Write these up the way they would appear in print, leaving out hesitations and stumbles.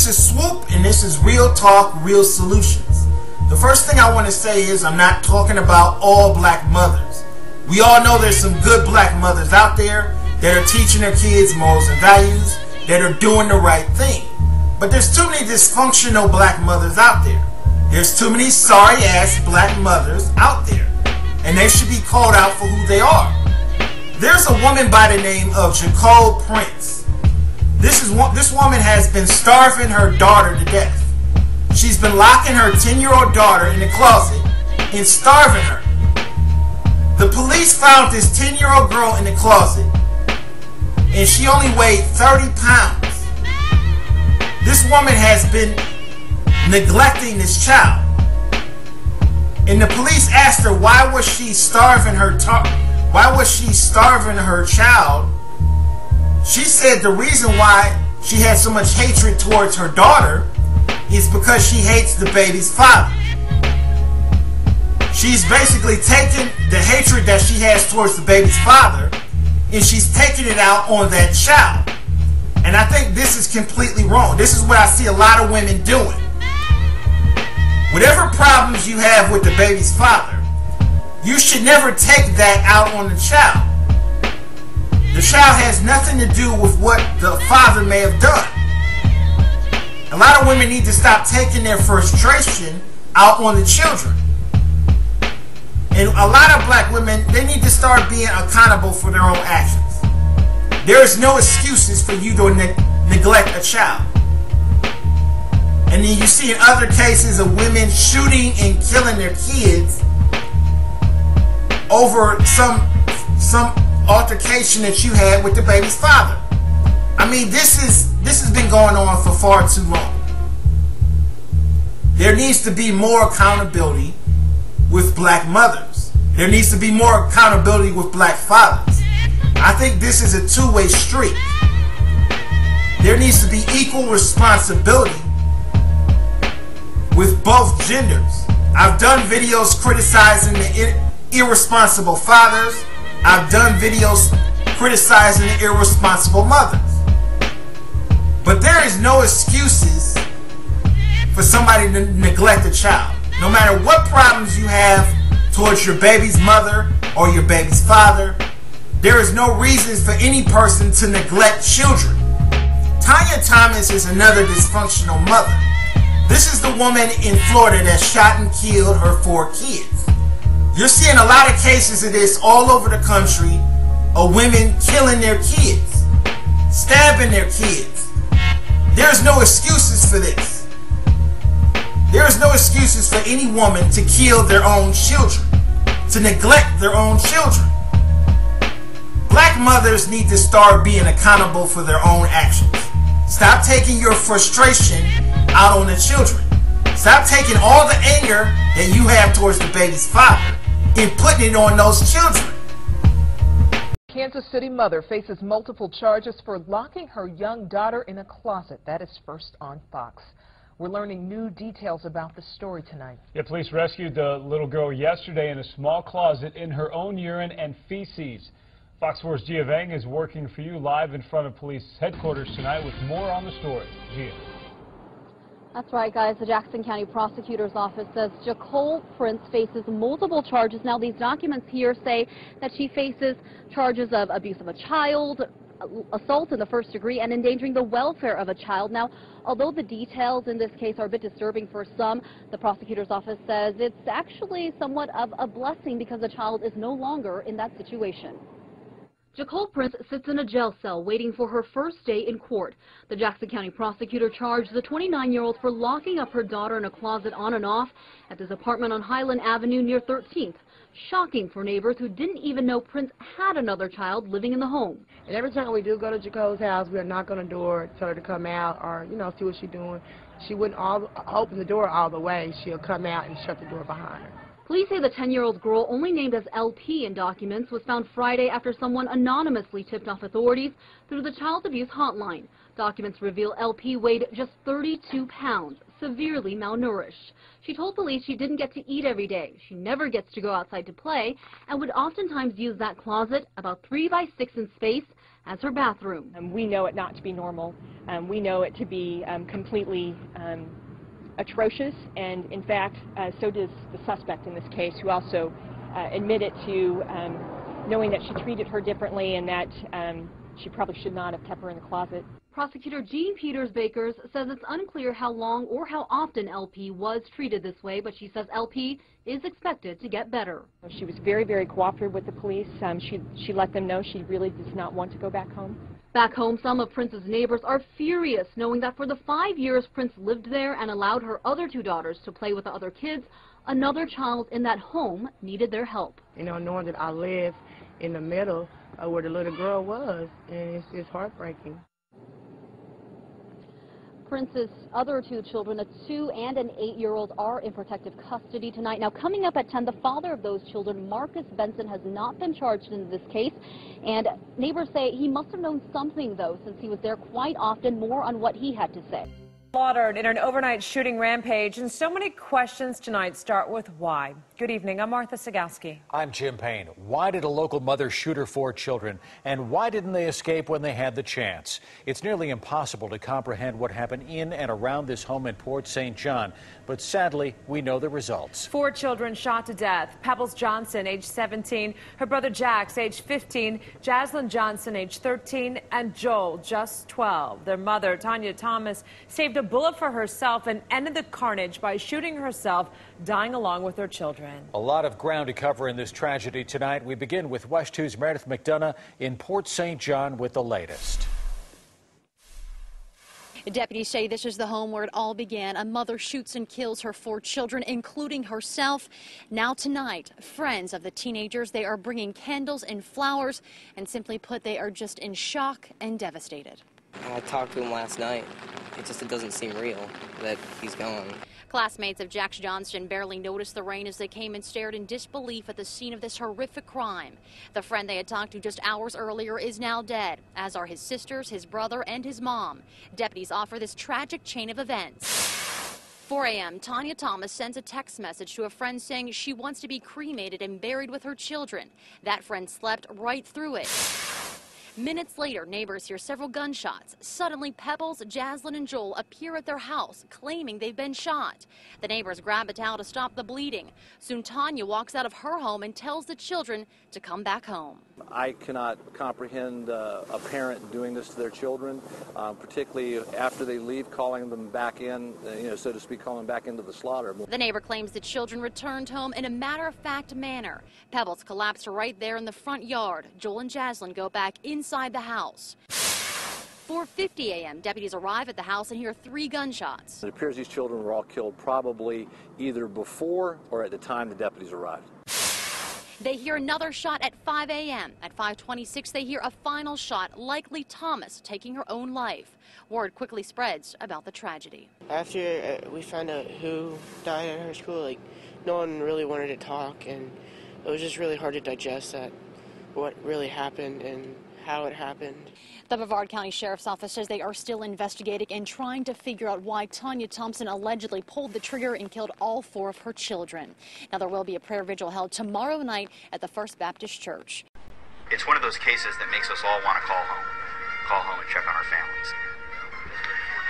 is Swoop, and this is Real Talk, Real Solutions. The first thing I want to say is I'm not talking about all black mothers. We all know there's some good black mothers out there that are teaching their kids morals and values, that are doing the right thing. But there's too many dysfunctional black mothers out there. There's too many sorry-ass black mothers out there, and they should be called out for who they are. There's a woman by the name of Nicole Prince. This woman has been starving her daughter to death. She's been locking her 10-year-old daughter in the closet and starving her. The police found this 10-year-old girl in the closet, and she only weighed 30 pounds. This woman has been neglecting this child. And the police asked her why was she starving her child. She said the reason why she had so much hatred towards her daughter is because she hates the baby's father. She's basically taken the hatred that she has towards the baby's father and she's taking it out on that child. And I think this is completely wrong. This is what I see a lot of women doing. Whatever problems you have with the baby's father, you should never take that out on the child. The child has nothing to do with what the father may have done. A lot of women need to stop taking their frustration out on the children. And a lot of black women, they need to start being accountable for their own actions. There is no excuses for you to neglect a child. And then you see in other cases of women shooting and killing their kids over some altercation that you had with the baby's father. I mean, this has been going on for far too long. There needs to be more accountability with black mothers. There needs to be more accountability with black fathers. I think this is a two-way street. There needs to be equal responsibility with both genders. I've done videos criticizing the irresponsible fathers. I've done videos criticizing the irresponsible mothers. But there is no excuses for somebody to neglect a child. No matter what problems you have towards your baby's mother or your baby's father, there is no reason for any person to neglect children. Tanya Thomas is another dysfunctional mother. This is the woman in Florida that shot and killed her 4 kids. You're seeing a lot of cases of this all over the country of women killing their kids, stabbing their kids. There's no excuses for this. There is no excuses for any woman to kill their own children, to neglect their own children. Black mothers need to start being accountable for their own actions. Stop taking your frustration out on the children. Stop taking all the anger that you have towards the baby's father and putting it on those children. Kansas City mother faces multiple charges for locking her young daughter in a closet. That is first on Fox. We're learning new details about the story tonight. Yeah, police rescued the little girl yesterday in a small closet in her own urine and feces. Fox 4's Gia Vang is working for you live in front of police headquarters tonight with more on the story. Gia. That's right, guys. The Jackson County Prosecutor's Office says Nicole Prince faces multiple charges. Now, these documents here say that she faces charges of abuse of a child, assault in the first degree, and endangering the welfare of a child. Now, although the details in this case are a bit disturbing for some, the prosecutor's office says it's actually somewhat of a blessing because the child is no longer in that situation. Nicole Prince sits in a jail cell waiting for her first day in court. The Jackson County prosecutor charged the 29-year-old for locking up her daughter in a closet on and off at his apartment on Highland Avenue near 13th. Shocking for neighbors who didn't even know Prince had another child living in the home. And every time we do go to Nicole's house, we'll knock on the door, tell her to come out or, see what she's doing. She wouldn't open the door all the way. She'll come out and shut the door behind her. Police say the 10-year-old girl, only named as LP in documents, was found Friday after someone anonymously tipped off authorities through the child abuse hotline. Documents reveal LP weighed just 32 pounds, severely malnourished. She told police she didn't get to eat every day. She never gets to go outside to play and would oftentimes use that closet, about 3 by 6 in space, as her bathroom. We know it not to be normal. We know it to be completely atrocious, and in fact, so does the suspect in this case, who also admitted to knowing that she treated her differently and that she probably should not have kept her in the closet. Prosecutor Jean Peters-Bakers says it's unclear how long or how often LP was treated this way, but she says LP is expected to get better. She was very, very cooperative with the police. She let them know she really does not want to go back home. Back home, some of Prince's neighbors are furious, knowing that for the 5 years Prince lived there and allowed her other 2 daughters to play with the other kids, another child in that home needed their help. You know, knowing that I live in the middle of where the little girl was, and it's heartbreaking. Prince's other 2 children, a 2- and an 8-year-old, are in protective custody tonight. Now, coming up at 10, the father of those children, Marcus Benson, has not been charged in this case. And neighbors say he must have known something, though, since he was there quite often. More on what he had to say. Slaughtered in an overnight shooting rampage, and so many questions tonight start with why. Good evening, I'm Martha Sagowski. I'm Jim Payne. Why did a local mother shoot her 4 children, and why didn't they escape when they had the chance? It's nearly impossible to comprehend what happened in and around this home in Port St. John, but sadly, we know the results. 4 children shot to death. Pebbles Johnson, age 17, her brother Jax, age 15, Jaslyn Johnson, age 13, and Joel, just 12. Their mother, Tanya Thomas, saved a bullet for herself and ended the carnage by shooting herself, dying along with her children. A lot of ground to cover in this tragedy tonight. We begin with West 2's Meredith McDonough in Port St. John with the latest. Deputies say this is the home where it all began. A mother shoots and kills her 4 children, including herself. Now tonight, friends of the teenagers, they are bringing candles and flowers, and simply put, they are just in shock and devastated. I talked to him last night. It doesn't seem real that he's gone. Classmates of Jax Johnston barely noticed the rain as they came and stared in disbelief at the scene of this horrific crime. The friend they had talked to just hours earlier is now dead, as are his sisters, his brother, and his mom. Deputies offer this tragic chain of events. 4 a.m., Tanya Thomas sends a text message to a friend saying she wants to be cremated and buried with her children. That friend slept right through it. Minutes later, neighbors hear several gunshots. Suddenly, Pebbles, Jaslyn, and Joel appear at their house, claiming they've been shot. The neighbors grab a towel to stop the bleeding. Soon, Tanya walks out of her home and tells the children to come back home. I cannot comprehend a parent doing this to their children, particularly after they leave, calling them back in, so to speak, calling back into the slaughter. The neighbor claims the children returned home in a matter-of-fact manner. Pebbles collapsed right there in the front yard. Joel and Jaslyn go back inside the house. 4:50 a.m., deputies arrive at the house and hear 3 gunshots. It appears these children were all killed probably either before or at the time the deputies arrived. They hear another shot at 5 a.m. At 5:26, they hear a final shot, likely Thomas taking her own life. Word quickly spreads about the tragedy. After we found out who died at her school, no one really wanted to talk, and it was just really hard to digest what really happened and how it happened. The Brevard County Sheriff's Office says they are still investigating and trying to figure out why Tanya Thompson allegedly pulled the trigger and killed all 4 of her children. Now, there will be a prayer vigil held tomorrow night at the First Baptist Church. It's one of those cases that makes us all want to call home and check on our families.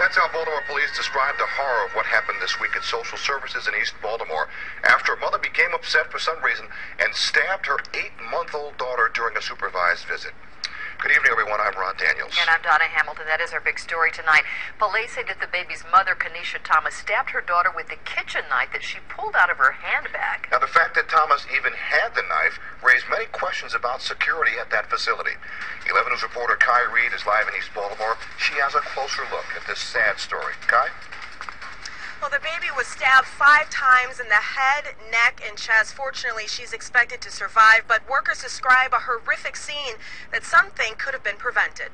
That's how Baltimore police described the horror of what happened this week at social services in East Baltimore after a mother became upset for some reason and stabbed her 8-month-old daughter during a supervised visit. Good evening, everyone. I'm Ron Daniels. And I'm Donna Hamilton. That is our big story tonight. Police say that the baby's mother, Kenesha Thomas, stabbed her daughter with the kitchen knife that she pulled out of her handbag. Now, the fact that Thomas even had the knife raised many questions about security at that facility. 11 News reporter Kai Reed is live in East Baltimore. She has a closer look at this sad story. Kai? Well, the baby was stabbed 5 times in the head, neck, and chest. Fortunately, she's expected to survive, but workers describe a horrific scene that some think could have been prevented.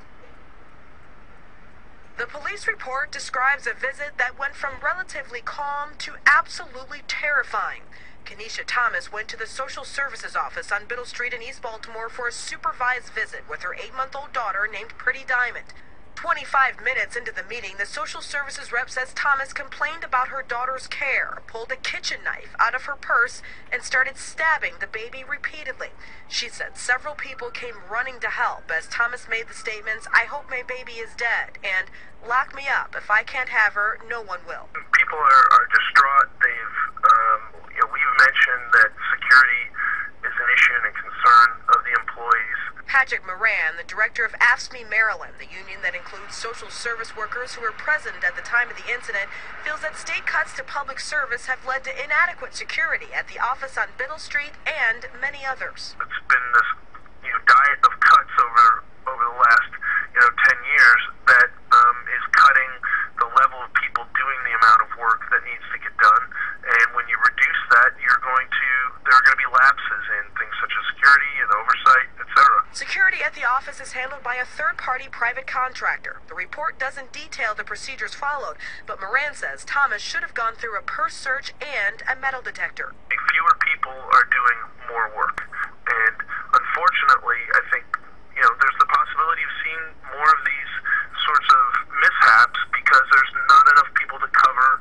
The police report describes a visit that went from relatively calm to absolutely terrifying. Kenesha Thomas went to the social services office on Biddle Street in East Baltimore for a supervised visit with her 8-month-old daughter named Pretty Diamond. 25 minutes into the meeting, the social services rep says Thomas complained about her daughter's care, pulled a kitchen knife out of her purse, and started stabbing the baby repeatedly. She said several people came running to help as Thomas made the statements, "I hope my baby is dead," and "Lock me up. If I can't have her, no one will." People are distraught. We've mentioned that security is an issue and a concern of the employees. Patrick Moran, the director of AFSCME Maryland, the union that includes social service workers who were present at the time of the incident, feels that state cuts to public service have led to inadequate security at the office on Biddle Street and many others. It's been this diet of cuts over the last 10 years that is cutting the level of people doing the amount of work that needs to get done. And when you reduce that, there are going to be lapses in things such as security and oversight, etc. Security at the office is handled by a third-party private contractor. The report doesn't detail the procedures followed, but Moran says Thomas should have gone through a purse search and a metal detector. Fewer people are doing more work. And unfortunately, I think there's the possibility of seeing more of these sorts of mishaps because there's not enough people to cover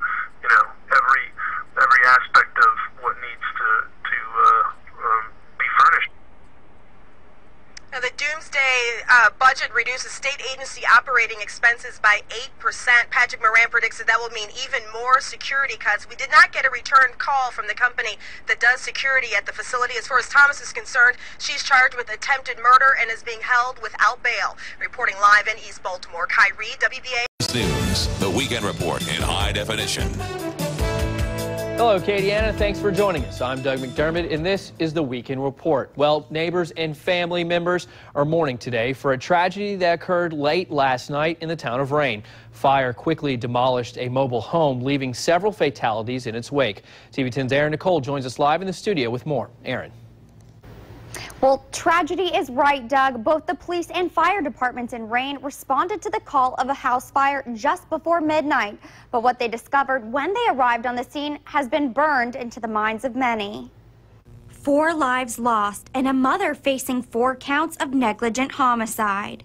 every aspect of what needs to be furnished. Now, the doomsday budget reduces state agency operating expenses by 8%. Patrick Moran predicts that will mean even more security cuts. We did not get a return call from the company that does security at the facility. As far as Thomas is concerned, she's charged with attempted murder and is being held without bail. Reporting live in East Baltimore, Kyrie, WBA. News, the Weekend Report in high definition. Hello, Katiana. Thanks for joining us. I'm Doug McDermott, and this is the Weekend Report. Well, neighbors and family members are mourning today for a tragedy that occurred late last night in the town of Rayne. Fire quickly demolished a mobile home, leaving several fatalities in its wake. TV 10's Aaron Nicole joins us live in the studio with more. Aaron. Well, tragedy is right, Doug. Both the police and fire departments in Rayne responded to the call of a house fire just before midnight. But what they discovered when they arrived on the scene has been burned into the minds of many. 4 lives lost and a mother facing 4 counts of negligent homicide.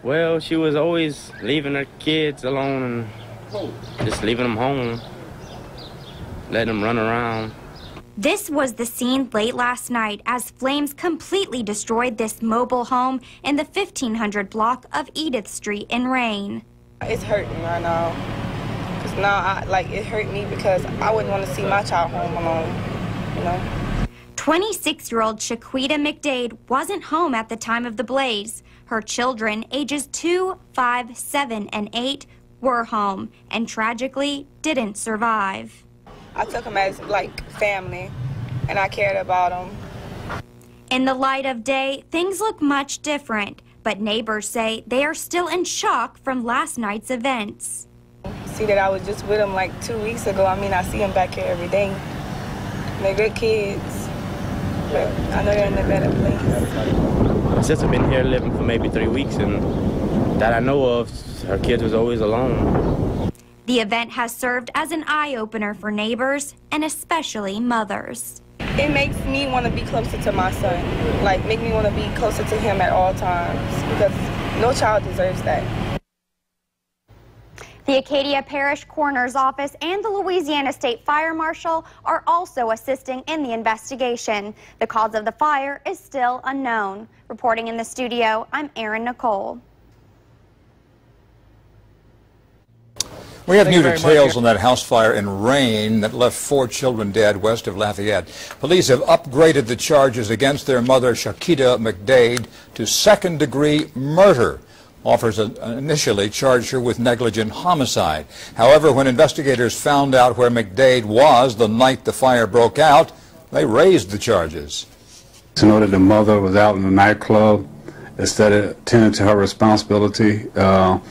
Well, she was always leaving her kids alone and just leaving them home, letting them run around. This was the scene late last night as flames completely destroyed this mobile home in the 1500 block of Edith Street in Rayne. It's hurting right now. Because now, it hurt me because I wouldn't want to see my child home alone, 26-year-old Shaquita McDade wasn't home at the time of the blaze. Her children, ages 2, 5, 7, and 8, were home and tragically didn't survive. I took them as, family, and I cared about them. In the light of day, things look much different, but neighbors say they are still in shock from last night's events. See that I was just with them 2 weeks ago. I see them back here every day. They're good kids, but I know they're in a better place. My sister been here living for maybe 3 weeks, and that I know of, her kids was always alone. The event has served as an eye-opener for neighbors and especially mothers. It makes me want to be closer to my son, make me want to be closer to him at all times, because no child deserves that. The Acadia Parish Coroner's Office and the Louisiana State Fire Marshal are also assisting in the investigation. The cause of the fire is still unknown. Reporting in the studio, I'm Aaron Nicole. We have new details on that house fire in Rayne that left 4 children dead west of Lafayette. Police have upgraded the charges against their mother, Shaquita McDade, to second-degree murder. Officers initially charged her with negligent homicide. However, when investigators found out where McDade was the night the fire broke out, they raised the charges. To know that the mother was out in the nightclub, instead of attending to her responsibility and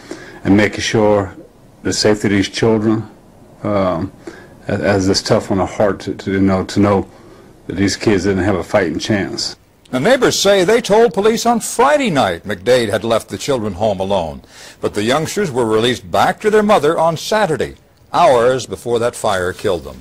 making sure the safety of these children, as it's tough on the heart to know that these kids didn't have a fighting chance. The neighbors say they told police on Friday night McDade had left the children home alone, but the youngsters were released back to their mother on Saturday, hours before that fire killed them.